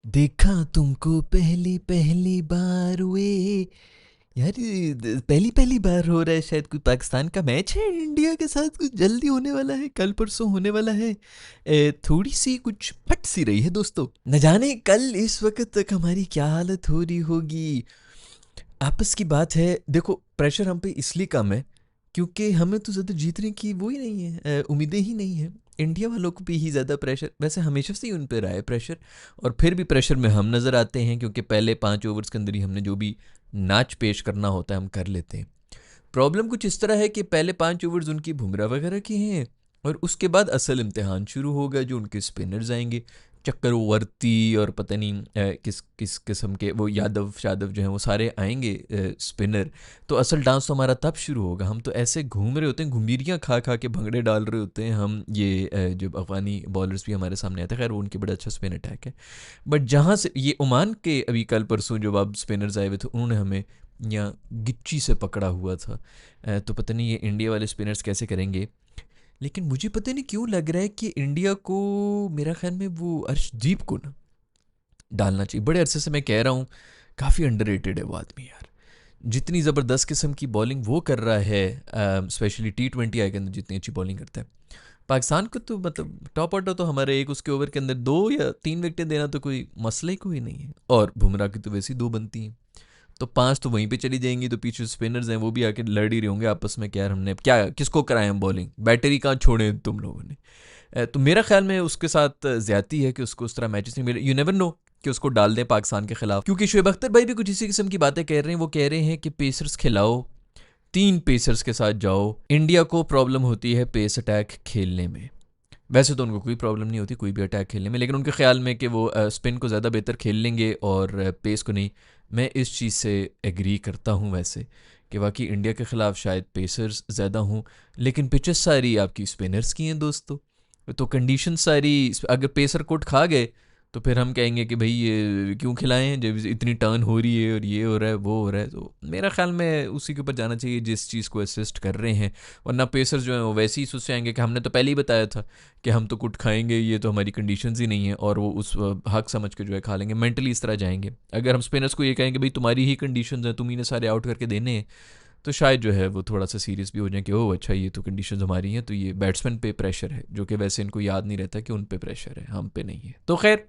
देखा तुमको पहली पहली बार हुए। यार ये पहली पहली बार हो रहा है, शायद कोई पाकिस्तान का मैच है इंडिया के साथ, कुछ जल्दी होने वाला है, कल परसों होने वाला है। थोड़ी सी कुछ फट सी रही है दोस्तों, न जाने कल इस वक्त तक हमारी क्या हालत हो रही होगी। आपस की बात है, देखो प्रेशर हम पे इसलिए कम है क्योंकि हमें तो ज़्यादा जीतने की वो ही नहीं है, उम्मीदें ही नहीं है। इंडिया वालों को भी ही ज़्यादा प्रेशर, वैसे हमेशा से ही उन पर रहा है प्रेशर। और फिर भी प्रेशर में हम नज़र आते हैं क्योंकि पहले 5 ओवर्स के अंदर ही हमने जो भी नाच पेश करना होता है हम कर लेते हैं। प्रॉब्लम कुछ इस तरह है कि पहले 5 ओवर्स उनकी बुमराह वगैरह की हैं, और उसके बाद असल इम्तिहान शुरू होगा जो उनके स्पिनर्स आएंगे। चक्रवर्ती और पता नहीं किस किस किस्म के वो यादव शादव जो हैं वो सारे आएंगे स्पिनर। तो असल डांस तो हमारा तब शुरू होगा। हम तो ऐसे घूम रहे होते हैं, घुमीरियाँ खा खा के भंगड़े डाल रहे होते हैं हम। ये जो अफगानी बॉलर्स भी हमारे सामने आते हैं, खैर वो उनके बड़ा अच्छा स्पिन अटैक है। बट जहाँ से ये ओमान के अभी कल परसों जो अब स्पिनर्स आए हुए थे उन्होंने हमें या गिच्ची से पकड़ा हुआ था। तो पता नहीं ये इंडिया वाले स्पिनर्स कैसे करेंगे। लेकिन मुझे पता नहीं क्यों लग रहा है कि इंडिया को, मेरा ख्याल में वो अर्शदीप को ना डालना चाहिए। बड़े अरसे से मैं कह रहा हूँ, काफ़ी अंडररेटेड है वो आदमी यार। जितनी ज़बरदस्त किस्म की बॉलिंग वो कर रहा है, स्पेशली T20 के अंदर जितनी अच्छी बॉलिंग करता है। पाकिस्तान को तो मतलब टॉप ऑर्डर तो हमारे एक उसके ओवर के अंदर 2 या 3 विकेटें देना तो कोई मसला ही कोई नहीं है। और बुमराह की तो वैसे ही 2 बनती हैं, तो 5 तो वहीं पे चली जाएंगी। तो पीछे स्पिनर्स हैं वो भी आके लड़ ही रहे होंगे आपस में, क्या यार हमने क्या किसको कराएं हम बॉलिंग, बैटरी कहाँ छोड़े तुम लोगों ने। तो मेरा ख्याल में उसके साथ ज्यादती है कि उसको उस तरह मैचेस नहीं मिले। यू नेवर नो कि उसको डाल दें पाकिस्तान के खिलाफ, क्योंकि शुएब अख्तर भाई भी कुछ इसी किस्म की बातें कह रहे हैं। वो कह रहे हैं कि पेसर्स खिलाओ, 3 पेसर्स के साथ जाओ। इंडिया को प्रॉब्लम होती है पेस अटैक खेलने में। वैसे तो उनको कोई प्रॉब्लम नहीं होती कोई भी अटैक खेलने में, लेकिन उनके ख्याल में कि वो स्पिन को ज़्यादा बेहतर खेल लेंगे और पेस को नहीं। मैं इस चीज़ से एग्री करता हूँ वैसे, कि वाकई इंडिया के ख़िलाफ़ शायद पेसर्स ज़्यादा हूँ, लेकिन पिचेस सारी आपकी स्पिनर्स की हैं दोस्तों। तो कंडीशन सारी, अगर पेसर कोट खा गए तो फिर हम कहेंगे कि भाई ये क्यों खिलाएं हैं जब इतनी टर्न हो रही है और ये हो रहा है वो हो रहा है। तो मेरा ख्याल में उसी के ऊपर जाना चाहिए जिस चीज़ को असिस्ट कर रहे हैं। वरना पेसर्स जो हैं वो वैसे ही सोच आएंगे कि हमने तो पहले ही बताया था कि हम तो कुट खाएंगे, ये तो हमारी कंडीशंस ही नहीं है, और वो उस हक समझ के जो है खा लेंगे। मेंटली इस तरह जाएंगे। अगर हम स्पिनर्स को ये कहेंगे भाई तुम्हारी ही कंडीशंस हैं, तुम ही ने सारे आउट करके देने हैं, तो शायद जो है वो थोड़ा सा सीरियस भी हो जाए कि ओह अच्छा ये तो कंडीशंस हमारी हैं। तो ये बैट्समैन पे प्रेशर है, जो कि वैसे इनको याद नहीं रहता कि उन पे प्रेशर है, हम पे नहीं है। तो खैर,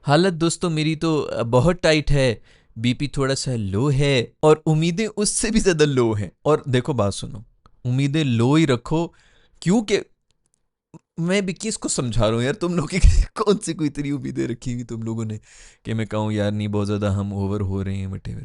हालत दोस्तों मेरी तो बहुत टाइट है। बीपी थोड़ा सा लो है और उम्मीदें उससे भी ज़्यादा लो हैं। और देखो बात सुनो, उम्मीदें लो ही रखो, क्योंकि मैं भी किसको समझा रहा हूँ यार, तुम लोग की कौन सी कोई इतनी उम्मीदें रखी हुई तुम लोगों ने कि मैं कहूँ यार नहीं बहुत ज़्यादा हम ओवर हो रहे हैं वटे।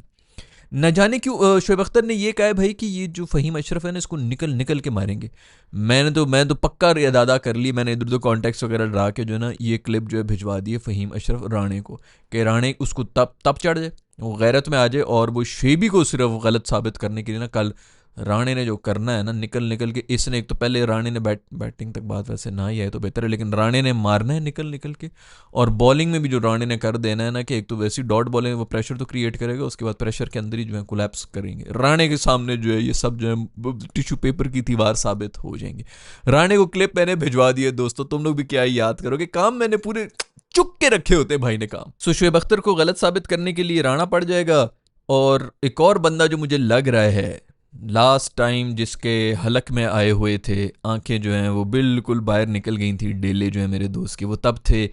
न जाने क्यों शोएब अख्तर ने ये कहा है भाई कि ये जो फ़हीम अशरफ है ना इसको निकल निकल के मारेंगे। मैं तो पक्का अदा कर ली। मैंने इधर उधर कॉन्टेक्स्ट वगैरह डरा के जो है ना ये क्लिप जो है भिजवा दी है फ़हीम अशरफ राणे को, कि राणे उसको तब तब चढ़ जाए, वो गैरत में आ जाए, और वो शेबी को सिर्फ गलत साबित करने के लिए ना कल राणे ने जो करना है ना निकल निकल के। इसने एक तो पहले राणे ने बैटिंग तक बात वैसे ना ही आए तो बेहतर है, लेकिन राणे ने मारना है निकल निकल के। और बॉलिंग में भी जो राणे ने कर देना है ना, कि एक तो वैसी डॉट बॉलिंग वो प्रेशर तो क्रिएट करेगा, उसके बाद प्रेशर के अंदर ही जो है कोलैप्स करेंगे। राणे के सामने जो है ये सब जो है टिश्यू पेपर की दीवार साबित हो जाएंगे। राणे को क्लिप मैंने भिजवा दी है दोस्तों, तुम लोग भी क्या ही याद करोगे, काम मैंने पूरे चुक के रखे होते भाई ने काम। सो शोएब अख्तर को गलत साबित करने के लिए राणा पड़ जाएगा। और एक और बंदा जो मुझे लग रहा है लास्ट टाइम जिसके हलक में आए हुए थे, आंखें जो हैं वो बिल्कुल बाहर निकल गई थी डेले जो है मेरे दोस्त के, वो तब थे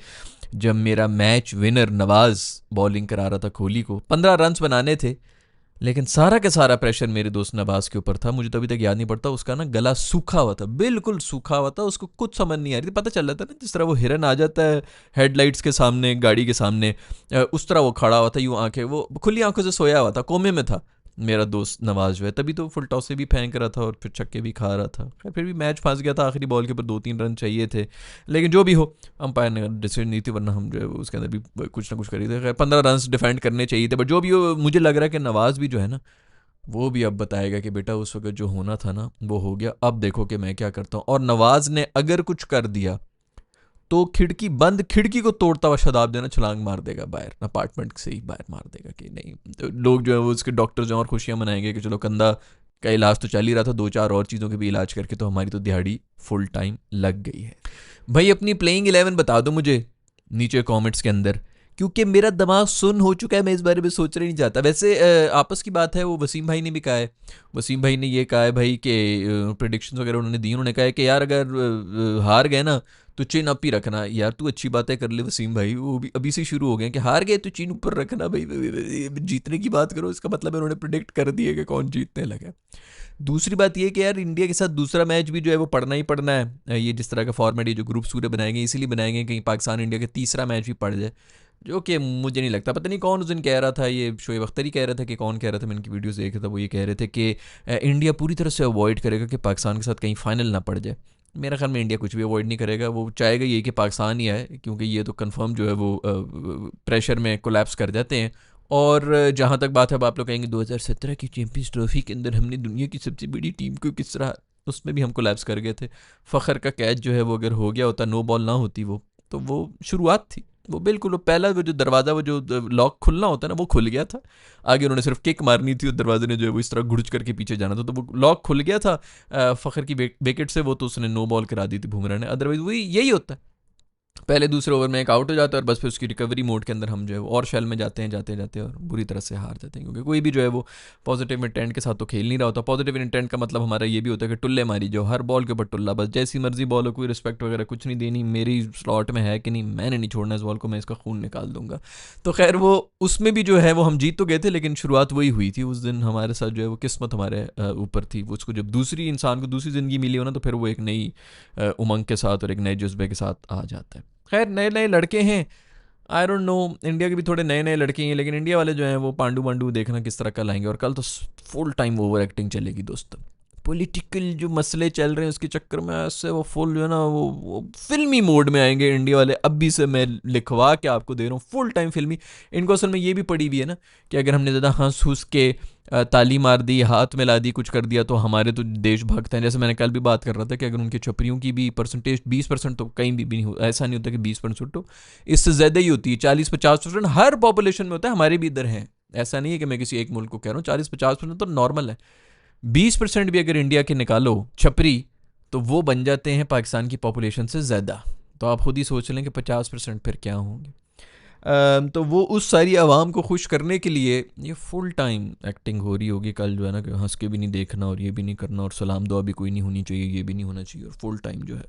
जब मेरा मैच विनर नवाज बॉलिंग करा रहा था कोहली को। 15 रन्स बनाने थे, लेकिन सारा का सारा प्रेशर मेरे दोस्त नवाज के ऊपर था। मुझे तो अभी तक याद नहीं पड़ता, उसका ना गला सूखा हुआ था, बिल्कुल सूखा हुआ था, उसको कुछ समझ नहीं आ रही थी। पता चल रहा था ना जिस तरह वो हिरन आ जाता है हेडलाइट्स के सामने गाड़ी के सामने, उस तरह वो खड़ा हुआ था, यूँ आंखें वो खुली आंखों से सोया हुआ था, कोमे में था मेरा दोस्त नवाज जो है। तभी तो फुल टॉस से भी फेंक रहा था और फिर छक्के भी खा रहा था। खैर फिर भी मैच फंस गया था, आखिरी बॉल के ऊपर 2-3 रन चाहिए थे, लेकिन जो भी हो अंपायर ने डिसीजन नहीं थी, वरना हम जो है उसके अंदर भी कुछ ना कुछ करी थे। खैर 15 रन डिफेंड करने चाहिए थे, बट जो भी हो मुझे लग रहा है कि नवाज भी जो है ना वो भी अब बताएगा कि बेटा उस वक्त जो होना था ना वो हो गया, अब देखो कि मैं क्या करता हूँ। और नवाज ने अगर कुछ कर दिया तो खिड़की बंद, खिड़की को तोड़ता हुआ शदाब देना छलांग मार देगा बाहर, अपार्टमेंट से ही बाहर मार देगा कि नहीं। तो लोग जो है वो उसके डॉक्टर जो और खुशियां मनाएंगे कि चलो कंधा का इलाज तो चल ही रहा था, 2-4 और चीज़ों के भी इलाज करके तो हमारी तो दिहाड़ी फुल टाइम लग गई है। भाई अपनी प्लेइंग 11 बता दो मुझे नीचे कमेंट्स के अंदर, क्योंकि मेरा दिमाग सुन हो चुका है, मैं इस बारे में सोचना नहीं चाहता। वैसे आपस की बात है, वो वसीम भाई ने भी कहा है, वसीम भाई ने ये कहा है भाई कि प्रिडिक्शंस वगैरह उन्होंने दी, उन्होंने कहा है कि यार अगर हार गए ना तो चिन अप ही रखना। यार तू अच्छी बातें कर ले वसीम भाई, वो भी अभी से शुरू हो गए कि हार गए तो चिन ऊपर रखना भाई, जीतने की बात करो, इसका मतलब है उन्होंने प्रिडिक्ट कर दिया कि कौन जीतने लगा। दूसरी बात ये कि यार इंडिया के साथ दूसरा मैच भी जो है वो पढ़ना ही पड़ना है। ये जिस तरह का फॉर्मेट, ये जो ग्रुप्स पूरे बनाएंगे इसीलिए बनाएंगे कहीं पाकिस्तान इंडिया का तीसरा मैच भी पड़ जाए, जो कि मुझे नहीं लगता। पता नहीं कौन उस दिन कह रहा था, ये शोएब अख्तर ही कह रहा था कि कौन कह रहा था, मैंने इनकी वीडियोस देख रहा था, वो ये कह रहे थे कि इंडिया पूरी तरह से अवॉइड करेगा कि पाकिस्तान के साथ कहीं फाइनल ना पड़ जाए। मेरा ख्याल में इंडिया कुछ भी अवॉइड नहीं करेगा, वो चाहेगा ये कि पाकिस्तान ही आए, क्योंकि ये तो कंफर्म जो है वो प्रेशर में कोलैप्स कर जाते हैं। और जहाँ तक बात है, अब आप लोग कहेंगे 2017 की चैंपियंस ट्रॉफी के अंदर हमने दुनिया की सबसे बड़ी टीम को किस तरह, उसमें भी हम कोलैप्स कर गए थे। फ़खर का कैच जो है वो अगर हो गया होता, नो बॉल ना होती वो, तो वो शुरुआत थी, वो बिल्कुल वो पहला वो जो दरवाज़ा, वो जो लॉक खुलना होता है ना, वो खुल गया था। आगे उन्होंने सिर्फ किक मारनी थी, उस दरवाजे ने जो है वो इस तरह घुड़च करके पीछे जाना था, तो वो लॉक खुल गया था फ़खर की विकेट से, वो तो उसने नो बॉल करा दी थी बुमराह ने। अदरवाइज वही यही होता है, पहले दूसरे ओवर में एक आउट हो जाता है और बस फिर उसकी रिकवरी मोड के अंदर हम जो है वो और शेल में जाते हैं, जाते जाते और बुरी तरह से हार जाते हैं, क्योंकि कोई भी जो है वो पॉजिटिव इंटेंट के साथ तो खेल नहीं रहा होता। पॉजिटिव इंटेंट का मतलब हमारा ये भी होता है कि टुल्ले मारी, जो हर बॉल के ऊपर टुल्ला, बस जैसी मर्जी बॉल हो, कोई रिस्पेक्ट वगैरह कुछ नहीं देनी, मेरी स्लॉट में है कि नहीं, मैंने नहीं छोड़ना इस बॉल को, मैं इसका खून निकाल दूंगा। तो खैर वो उसमें भी जो है वो हम जीत तो गए थे, लेकिन शुरुआत वही हुई थी उस दिन हमारे साथ, जो है वो किस्मत हमारे ऊपर थी। उसको जब दूसरी इंसान को दूसरी ज़िंदगी मिली हो ना, तो फिर वो एक नई उमंग के साथ और एक नए जज्बे के साथ आ जाता है। खैर नए नए लड़के हैं, आई डोंट नो, इंडिया के भी थोड़े नए नए लड़के हैं, लेकिन इंडिया वाले जो हैं वो पांडू वांडू देखना किस तरह का लाएंगे। और कल तो फुल टाइम ओवर एक्टिंग चलेगी दोस्तों, पॉलिटिकल जो मसले चल रहे हैं उसके चक्कर में ऐसे वो फुल जो है ना वो फिल्मी मोड में आएंगे इंडिया वाले। अभी से मैं लिखवा के आपको दे रहा हूँ, फुल टाइम फिल्मी। इनको असल में ये भी पड़ी हुई है ना कि अगर हमने ज़्यादा हंस हुस के ताली मार दी, हाथ मिला दी, कुछ कर दिया, तो हमारे तो देशभक्त हैं। जैसे मैंने कल भी बात कर रहा था कि अगर उनकी छपरियों की भी परसेंटेज 20% तो कहीं भी नहीं हो, ऐसा नहीं होता कि 20% तो इससे ज़्यादा ही होती है, 40-50% हर पॉपुलेशन में होता है, हमारे भी इधर हैं। ऐसा नहीं है कि मैं किसी एक मुल्क को कह रहा हूँ, 40-50% तो नॉर्मल है। 20% भी अगर इंडिया के निकालो छपरी, तो वो बन जाते हैं पाकिस्तान की पॉपुलेशन से ज़्यादा। तो आप खुद ही सोच लें कि 50% फिर क्या होंगे। तो वो उस सारी आवाम को खुश करने के लिए ये फुल टाइम एक्टिंग हो रही होगी कल, जो है ना कि हंस के भी नहीं देखना और ये भी नहीं करना और सलाम दुआ भी कोई नहीं होनी चाहिए, ये भी नहीं होना चाहिए, और फुल टाइम जो है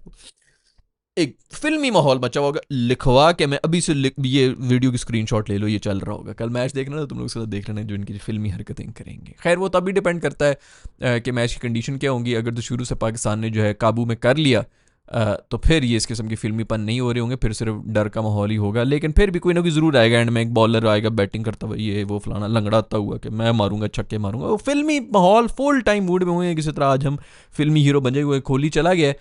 एक फिल्मी माहौल मचा हुआ होगा। लिखवा के मैं अभी से ये वीडियो की स्क्रीनशॉट ले लो, ये चल रहा होगा। कल मैच देखना तो तुम लोग साथ देख लेना जो इनकी फिल्मी हरकतें करेंगे। खैर वो तभी डिपेंड करता है कि मैच की कंडीशन क्या होंगी। अगर तो शुरू से पाकिस्तान ने जो है काबू में कर लिया, तो फिर ये इस किस्म की फिल्मीपन नहीं हो रहे होंगे, फिर सिर्फ डर का माहौल ही होगा। लेकिन फिर भी कोई ना कोई ज़रूर आएगा एंड में, एक बॉलर आएगा बैटिंग करता हुआ, ये वो फलाना लंगड़ाता हुआ कि मैं मारूंगा, छक्के मारूंगा। वो फिल्मी माहौल फुल टाइम मूड में हुए किसी तरह। आज हम फिल्मी हीरो बने हुए, कोहली चला गया,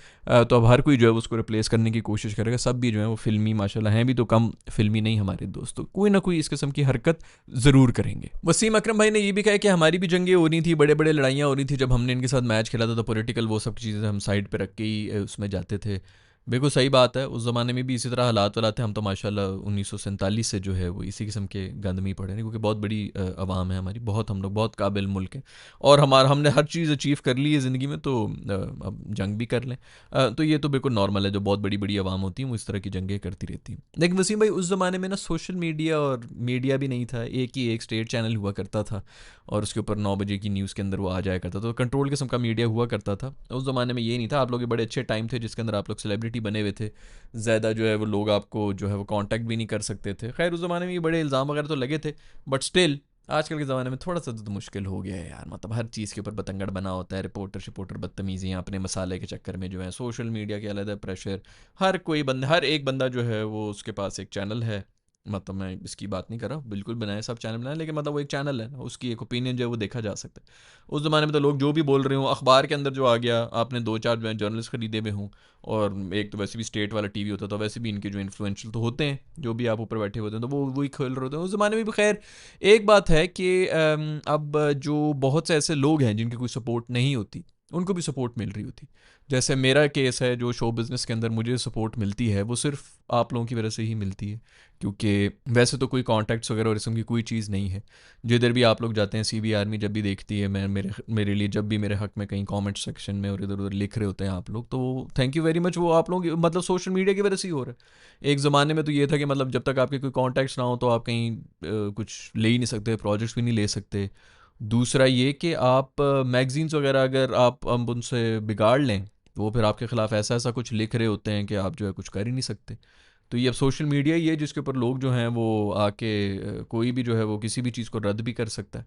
तो अब हर कोई जो है उसको रिप्लेस करने की कोशिश करेगा। सब भी जो है वो फिल्मी माशाल्लाह हैं भी, तो कम फिल्मी नहीं हमारे दोस्तों, कोई ना कोई इस किस्म की हरकत ज़रूर करेंगे। वसीम अकरम भाई ने ये भी कहा कि हमारी भी जंगें हो रही थी, बड़े बड़े लड़ाइयाँ हो रही थी जब हमने इनके साथ मैच खेला था, तो पॉलिटिकल वो सब चीज़ें हम साइड पर रख के ही उसमें जाते थे। बिल्कुल सही बात है, उस ज़माने में भी इसी तरह हालात वाला थे। हम तो माशाल्लाह 1947 से जो है वो इसी किस्म के गंद में ही पड़े हैं, क्योंकि बहुत बड़ी आवाम है हमारी, बहुत हम लोग बहुत काबिल मुल्क हैं, और हमने हर चीज़ अचीव कर ली है ज़िंदगी में, तो अब जंग भी कर लें। तो ये तो बिल्कुल नॉर्मल है, जो बहुत बड़ी बड़ी आवाम होती हैं वो इस तरह की जंगें करती रहती हैं। लेकिन वसीम भाई उस ज़माने में ना सोशल मीडिया और मीडिया भी नहीं था, एक ही एक स्टेट चैनल हुआ करता था, और उसके ऊपर 9 बजे की न्यूज़ के अंदर वो आ जाया करता था, तो कंट्रोल किस्म का मीडिया हुआ करता था। उस ज़माने में ये नहीं था। आप लोग के बड़े अच्छे टाइम थे जिसके अंदर आप लोग सेलिब्रिटी बने हुए थे, ज़्यादा जो है वो लोग आपको जो है वो कांटेक्ट भी नहीं कर सकते थे। खैर उस ज़माने में ये बड़े इल्ज़ाम वगैरह तो लगे थे, बट स्टिल आजकल के ज़माने में थोड़ा सा तो मुश्किल हो गया है यार। मतलब हर चीज़ के ऊपर बतंगड़ बना होता है, रिपोर्टर शिपोर्टर बदतमीज़ियाँ अपने मसाले के चक्कर में जो है, सोशल मीडिया के अलग प्रेशर, हर एक बंदा जो है वो उसके पास एक चैनल है। मतलब मैं इसकी बात नहीं कर रहा, बिल्कुल बनाए सब चैनल बनाए, लेकिन मतलब वो एक चैनल है, उसकी एक ओपिनियन जो है वो देखा जा सकता है। उस ज़माने में तो लोग जो भी बोल रहे हों, अखबार के अंदर जो आ गया, आपने 2-4 जो है जर्नलिस्ट खरीदे हुए हों, और एक तो वैसे भी स्टेट वाला टीवी होता था, वैसे भी इनके जो इन्फ्लुएंशियल तो होते हैं, जो भी आप ऊपर बैठे होते हैं तो वो वही खेल रहे होते हैं उस ज़माने में भी। खैर एक बात है कि अब जो बहुत से ऐसे लोग हैं जिनकी कोई सपोर्ट नहीं होती, उनको भी सपोर्ट मिल रही होती। जैसे मेरा केस है, जो शो बिज़नेस के अंदर मुझे सपोर्ट मिलती है वो सिर्फ आप लोगों की वजह से ही मिलती है, क्योंकि वैसे तो कोई कॉन्टैक्ट्स वगैरह और इसम की कोई चीज़ नहीं है। जिधर भी आप लोग जाते हैं, सीबी आर्मी जब भी देखती है, मैं मेरे लिए जब भी मेरे हक में कहीं कमेंट सेक्शन में और इधर उधर लिख रहे होते हैं आप लोग, तो थैंक यू वेरी मच। वो आप लोग मतलब सोशल मीडिया की वजह से ही हो रहा है। एक ज़माने में तो ये था कि मतलब जब तक आपके कोई कॉन्टैक्ट्स ना हो तो आप कहीं कुछ ले ही नहीं सकते, प्रोजेक्ट्स भी नहीं ले सकते। दूसरा ये कि आप मैगजीन्स वगैरह अगर आप अब उनसे बिगाड़ लें तो वो फिर आपके ख़िलाफ़ ऐसा ऐसा कुछ लिख रहे होते हैं कि आप जो है कुछ कर ही नहीं सकते। तो ये अब सोशल मीडिया ही है जिसके ऊपर लोग जो हैं वो आके कोई भी जो है वो किसी भी चीज़ को रद्द भी कर सकता है।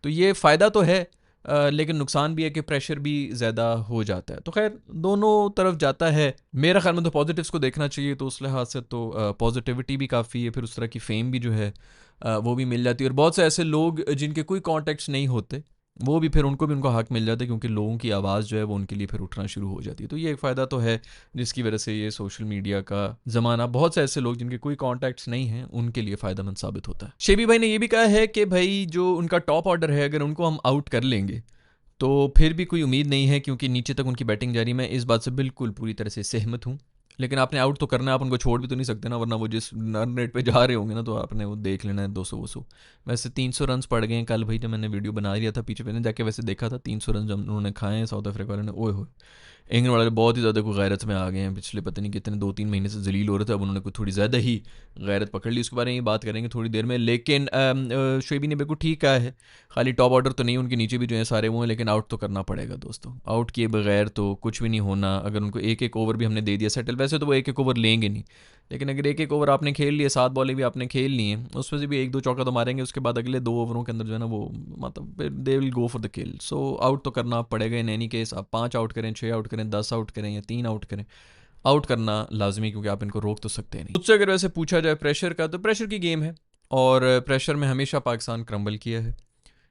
तो ये फ़ायदा तो है, लेकिन नुकसान भी है कि प्रेशर भी ज़्यादा हो जाता है। तो खैर दोनों तरफ जाता है। मेरा ख्याल में तो पॉजिटिव्स को देखना चाहिए, तो उस लिहाज से तो पॉजिटिविटी भी काफ़ी है, फिर उस तरह की फ़ेम भी जो है वो भी मिल जाती है। और बहुत से ऐसे लोग जिनके कोई कॉन्टेक्ट्स नहीं होते, वो भी फिर उनको भी उनका हक मिल जाता है, क्योंकि लोगों की आवाज़ जो है वो उनके लिए फिर उठना शुरू हो जाती है। तो ये एक फ़ायदा तो है जिसकी वजह से ये सोशल मीडिया का ज़माना बहुत से ऐसे लोग जिनके कोई कॉन्टैक्ट्स नहीं हैं उनके लिए फ़ायदेमंद साबित होता है। शेबी भाई ने ये भी कहा है कि भाई जो उनका टॉप ऑर्डर है, अगर उनको हम आउट कर लेंगे तो फिर भी कोई उम्मीद नहीं है, क्योंकि नीचे तक उनकी बैटिंग जारी। मैं इस बात से बिल्कुल पूरी तरह से सहमत हूँ, लेकिन आपने आउट तो करना है, आप उनको छोड़ भी तो नहीं सकते ना, वरना वो जिस रन रेट पे जा रहे होंगे ना तो आपने वो देख लेना है 200 वैसे 300 रन पड़ गए हैं कल भाई, जब मैंने वीडियो बना लिया था पीछे मैंने जाके वैसे देखा था 300 रन जब उन्होंने खाए हैं साउथ अफ्रीका वाले ने। ओए हो, इंग्लैंड वाले बहुत ही ज़्यादा कोई गैरत में आ गए हैं, पिछले पता नहीं कितने 2-3 महीने से जलील हो रहे थे, अब उन्होंने कोई थोड़ी ज़्यादा ही गैरत पकड़ ली। उसके बारे में बात करेंगे थोड़ी देर में। लेकिन शोएबी ने बिल्कुल ठीक कहा है, खाली टॉप ऑर्डर तो नहीं, उनके नीचे भी जो है सारे वो हैं, लेकिन आउट तो करना पड़ेगा दोस्तों। आउट किए बगैर तो कुछ भी नहीं होना। अगर उनको एक एक ओवर भी हमने दे दिया सेटल, वैसे तो वो एक एक ओवर लेंगे नहीं, लेकिन अगर एक एक ओवर आपने खेल लिए, 7 बॉलें भी आपने खेल ली हैं, उसमें से भी 1-2 चौका तो मारेंगे, उसके बाद अगले 2 ओवरों के अंदर जो है ना वो मतलब they will go for the kill. So out तो करना पड़ेगा इन एनी केस। आप 5 आउट करें, 6 आउट करें, 10 आउट करें या 3 आउट करें, आउट करना लाजमी, क्योंकि आप इनको रोक तो सकते नहीं। मुझसे अगर वैसे पूछा जाए प्रेशर का, तो प्रेशर की गेम है, और प्रेशर में हमेशा पाकिस्तान क्रम्बल किया है,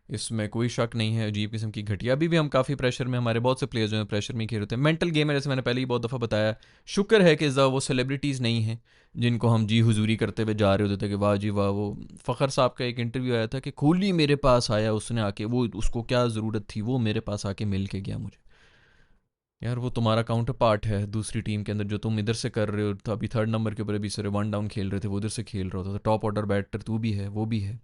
इसमें कोई शक नहीं है। अजीब किस्म की घटिया, अभी भी हम काफ़ी प्रेशर में, हमारे बहुत से प्लेयर्स जो हैं प्रेशर में खेल होते हैं। मेंटल गेम है, जैसे मैंने पहले ही बहुत दफ़ा बताया। शुक्र है कि वो सेलिब्रिटीज़ नहीं हैं जिनको हम जी हुजूरी करते हुए जा रहे होते थे कि वाह जी वाह। वो फ़खर साहब का एक इंटरव्यू आया था कि कोहली मेरे पास आया, उसने आके, वो उसको क्या ज़रूरत थी, वो मेरे पास आके मिल के गया मुझे। यार वो तुम्हारा काउंटर पार्ट है दूसरी टीम के अंदर, जो तुम इधर से कर रहे हो, तो अभी 3rd नंबर के ऊपर अभी सारे 1 डाउन खेल रहे थे, वो उधर से खेल रहा होता, तो टॉप ऑर्डर बैटर तू भी है, वो भी है,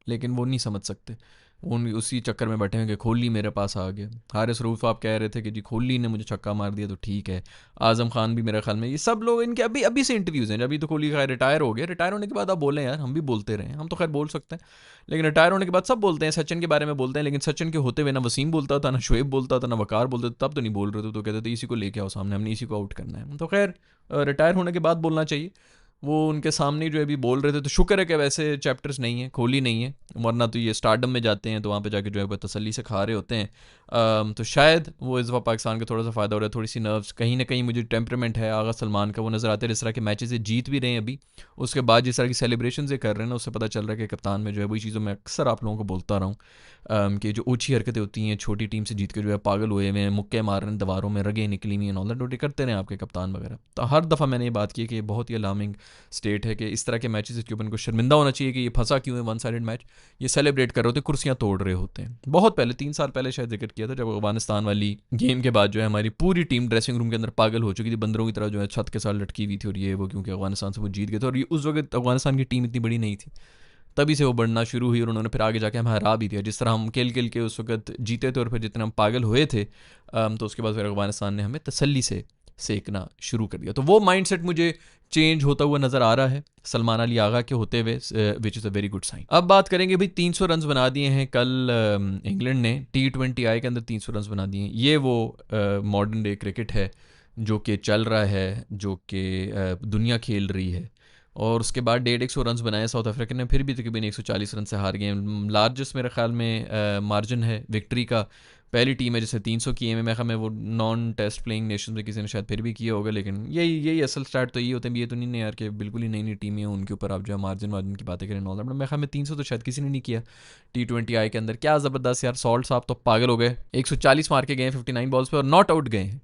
लेकिन वो नहीं समझ सकते। उन उसी चक्कर में बैठे हैं कि कोहली मेरे पास आ गया। हारिस रऊफ आप कह रहे थे कि जी कोहली ने मुझे छक्का मार दिया, तो ठीक है। आजम खान भी मेरे ख्याल में, ये सब लोग इनके अभी अभी से इंटरव्यूज़ हैं। अभी तो कोहली का रिटायर हो गया, रिटायर होने के बाद आप बोलें यार, हम भी बोलते रहे, हम तो खैर बोल सकते हैं, लेकिन रिटायर होने के बाद सब बोलते हैं। सचिन के बारे में बोलते हैं, लेकिन सचिन के होते हुए ना वसीम बोलता था, ना शुएब बोलता था, ना वकार बोलते थे, तब तो नहीं बोल रहे थे, तो कहते थे इसी को लेके आओ सामने, हमने इसी को आउट करना है। तो खैर रिटायर होने के बाद बोलना चाहिए। वो उनके सामने जो अभी बोल रहे थे, तो शुक्र है कि वैसे चैप्टर्स नहीं है, कोहली नहीं है, वरना तो ये स्टारडम में जाते हैं तो वहाँ पे जाके जो है तसल्ली से खा रहे होते हैं। तो शायद वो इस बार पाकिस्तान का थोड़ा सा फ़ायदा हो रहा है, थोड़ी सी नर्व्स कहीं ना कहीं, मुझे टेम्परमेंट है आगा सलमान का, वो नज़र आते हैं। जिस तरह के मैचेस ये जीत भी रहे हैं अभी, उसके बाद जिस तरह की सेलिब्रेशन ये कर रहे हैं ना, उससे पता चल रहा है कि कप्तान में जो है वही चीज़ों में अक्सर आप लोगों को बोलता रहा हूँ कि जो ऊँची हरकतें होती हैं, छोटी टीम से जीत के जो है पागल हुए हुए हैं, मुक्के मार रहे हैं दीवारों में, रगे निकली हुई हैं, ऑल दैट ड्यूटी करते रहे आपके कप्तान वगैरह। तो हर दफ़ा मैंने ये बात की कि ये बहुत ही अलार्मिंग स्टेट है कि इस तरह के मैचेस के ऊपर इनको शर्मिंदा होना चाहिए कि ये फंसा क्यों है 1 साइडेड मैच। ये सेलिब्रेट कर रहे होते, कुर्सियाँ तोड़ रहे होते हैं। बहुत पहले 3 साल पहले शायद जिक्र किया था, जब अफगानिस्तान वाली गेम के बाद जो है हमारी पूरी टीम ड्रेसिंग रूम के अंदर पागल हो चुकी थी, बंदरों की तरह जो है छत के साथ लटकी हुई थी, और ये वो, क्योंकि अफगानिस्तान से वो जीत गए थे, और ये उस वक्त अफगानिस्तान की टीम इतनी बड़ी नहीं थी, तभी से वो बढ़ना शुरू हुई, और उन्होंने फिर आगे जाके हमें हरा भी दिया। जिस तरह हम खेल खेल के उस वक्त जीते थे, और फिर जितने हम पागल हुए थे, तो उसके बाद फिर अफगानिस्तान ने हमें तसल्ली से सेकना शुरू कर दिया। तो वो माइंडसेट मुझे चेंज होता हुआ नज़र आ रहा है सलमान अली आगा के होते हुए, which is a very good sign. अब बात करेंगे भाई, 300 रन बना दिए हैं कल इंग्लैंड ने T20I के अंदर 300 रन बना दिए हैं। ये वो मॉडर्न डे क्रिकेट है जो कि चल रहा है, जो कि दुनिया खेल रही है। और उसके बाद 150 रन बनाए साउथ अफ्रीका ने, फिर भी तकरीबन 140 रन से हार गए। लार्जेस्ट मेरे ख्याल में मार्जिन है विक्ट्री का, पहली टीम है जिसने 300 किए। मेरे ख्याल में वो नॉन टेस्ट प्लेइंग नेशन में किसी ने शायद फिर भी किया होगा, लेकिन यही असल स्टार्ट तो यही होते हैं। ये तो नहीं यार कि बिल्कुल ही नई नई टीमें हैं उनके ऊपर आप जो है मार्जिन की बातें करें नॉल। मेरे ख्याल में 300 तो शायद किसी ने नहीं किया T20I के अंदर। क्या ज़बरदस्त यार, सॉल्ट साहब तो पागल हो गए, 140 मार के गए 59 बॉल्स पे और नॉट आउट गए हैं।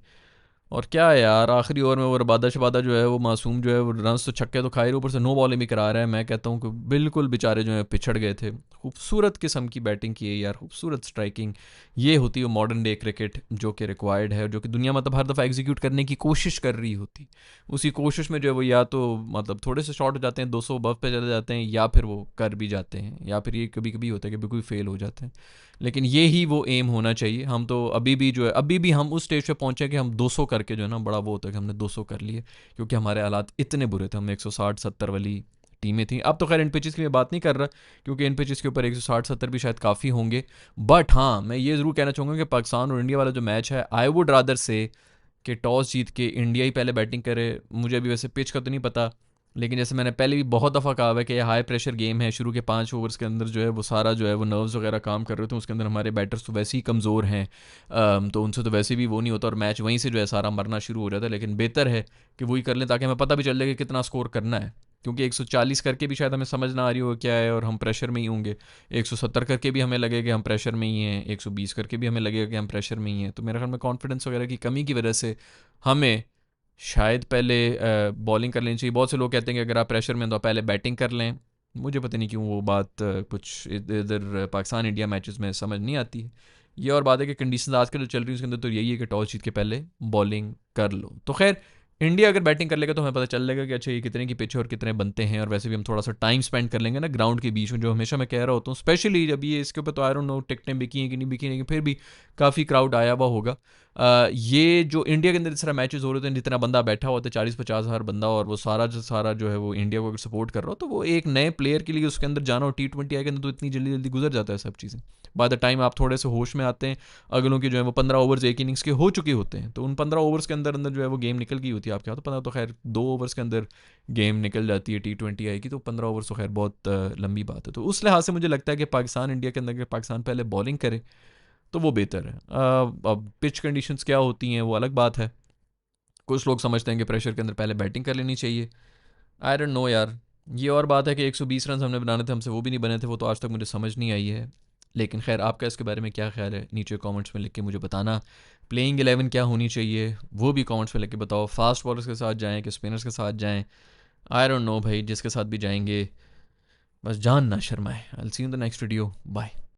और क्या है यार, आखिरी ओवर में वो रबादा शबादा जो है, वो मासूम जो है, वो रन्स तो छक्के तो खा ही रहे, ऊपर से नो बॉलिंग भी करा रहा है। मैं कहता हूँ कि बिल्कुल बेचारे जो है पिछड़ गए थे। खूबसूरत किस्म की बैटिंग की है यार, खूबसूरत स्ट्राइकिंग। ये होती है मॉडर्न डे क्रिकेट जो कि रिक्वायर्ड है, जो कि दुनिया मतलब हर दफ़ा एग्जीक्यूट करने की कोशिश कर रही होती। उसी कोशिश में जो है वो या तो मतलब थोड़े से शॉर्ट हो जाते हैं, 200 बफ पे चले जाते हैं, या फिर वो कर भी जाते हैं, या फिर ये कभी कभी होता है कि बिल्कुल फेल हो जाते हैं। लेकिन ये ही वो एम होना चाहिए। हम तो अभी भी जो है, अभी भी हम उस स्टेज पे पहुंचे कि हम 200 करके जो है ना, बड़ा वो होता है कि हमने 200 कर लिए, क्योंकि हमारे हालात इतने बुरे थे। हम 160-70 वाली टीमें थी। अब तो खैर इन पिचेस की मैं बात नहीं कर रहा, क्योंकि इन पिचेस के ऊपर 160-70 भी शायद काफ़ी होंगे। बट हाँ, मैं ये ज़रूर कहना चाहूँगा कि पाकिस्तान और इंडिया वाला जो मैच है, आई वुड रादर से कि टॉस जीत के इंडिया ही पहले बैटिंग करे। मुझे अभी वैसे पिच का तो नहीं पता, लेकिन जैसे मैंने पहले भी बहुत दफ़ा कहा है कि ये हाई प्रेशर गेम है। शुरू के 5 ओवर्स के अंदर जो है वो सारा जो है वो नर्व्स वगैरह काम कर रहे थे, उसके अंदर हमारे बैटर्स तो वैसे ही कमज़ोर हैं। तो उनसे तो वैसे भी वो नहीं होता, और मैच वहीं से जो है सारा मरना शुरू हो जाता है। लेकिन बेहतर है कि वही कर लें, ताकि हमें पता भी चल जाए कि कितना स्कोर करना है। क्योंकि 140 करके भी शायद हमें समझ ना आ रही हो क्या है, और हम प्रेशर में ही होंगे। 170 करके भी हमें लगेगा कि हम प्रेशर में ही हैं, 120 करके भी हमें लगेगा कि हम प्रेशर में ही हैं। तो मेरे ख्याल में कॉन्फिडेंस वगैरह की कमी की वजह से हमें शायद पहले बॉलिंग कर लेनी चाहिए। बहुत से लोग कहते हैं कि अगर आप प्रेशर में हैं तो आप पहले बैटिंग कर लें। मुझे पता नहीं क्यों वो बात कुछ इधर इधर पाकिस्तान इंडिया मैचेस में समझ नहीं आती है। ये और बात है कि कंडीशंस आजकल जो चल रही है उसके अंदर तो यही है कि टॉस जीत के पहले बॉलिंग कर लो। तो खैर, इंडिया अगर बैटिंग कर लेगा तो हमें पता चल जाएगा कि अच्छा ये कितने की पिच है और कितने बनते हैं। और वैसे भी हम थोड़ा सा टाइम स्पेंड कर लेंगे ना ग्राउंड के बीच में, जो हमेशा मैं कह रहा होता हूँ, स्पेशली जब ये इसके ऊपर तो आई डोंट नो टिकटें बिकी हैं कि नहीं बिकी, लेकिन फिर भी काफ़ी क्राउड आया हुआ होगा। ये जो इंडिया के अंदर इस तरह मैचेस हो रहे थे, जितना बंदा बैठा हुआ था, 40-50 हज़ार बंदा, और वो सारा जो है वो इंडिया को अगर सपोर्ट कर रहा हो, तो वो एक नए प्लेयर के लिए उसके अंदर जाना, और T20 आई के अंदर तो इतनी जल्दी जल्दी गुजर जाता है सब चीज़ें। बाय द टाइम आप थोड़े से होश में आते हैं, अगलों की जो है वो 15 ओवर्स एक इनिंग्स के हो चुके होते हैं। तो उन 15 ओवर्स के अंदर अंदर जो है वो गेम निकल गई होती है। आपके यहाँ तो 15 तो खैर 2 ओवर्स के अंदर गेम निकल जाती है T20 आई की, तो 15 ओवर्स तो खैर बहुत लंबी बात है। तो उस लिहाज से मुझे लगता है कि पाकिस्तान इंडिया के अंदर अगर पाकिस्तान पहले बॉलिंग करे तो वो बेहतर है। अब पिच कंडीशंस क्या होती हैं वो अलग बात है। कुछ लोग समझते हैं कि प्रेशर के अंदर पहले बैटिंग कर लेनी चाहिए। आई डोंट नो यार। ये और बात है कि 120 रन हमने बनाने थे, हमसे वो भी नहीं बने थे, वो तो आज तक मुझे समझ नहीं आई है। लेकिन खैर, आपका इसके बारे में क्या ख्याल है, नीचे कमेंट्स में लिख के मुझे बताना। प्लेइंग 11 क्या होनी चाहिए वो भी कमेंट्स में लिख के बताओ। फास्ट बॉलर्स के साथ जाएं कि स्पिनर्स के साथ जाएं। आई डोंट नो भाई, जिसके साथ भी जाएंगे बस जान ना शर्माए। I will see you in the next video. Bye.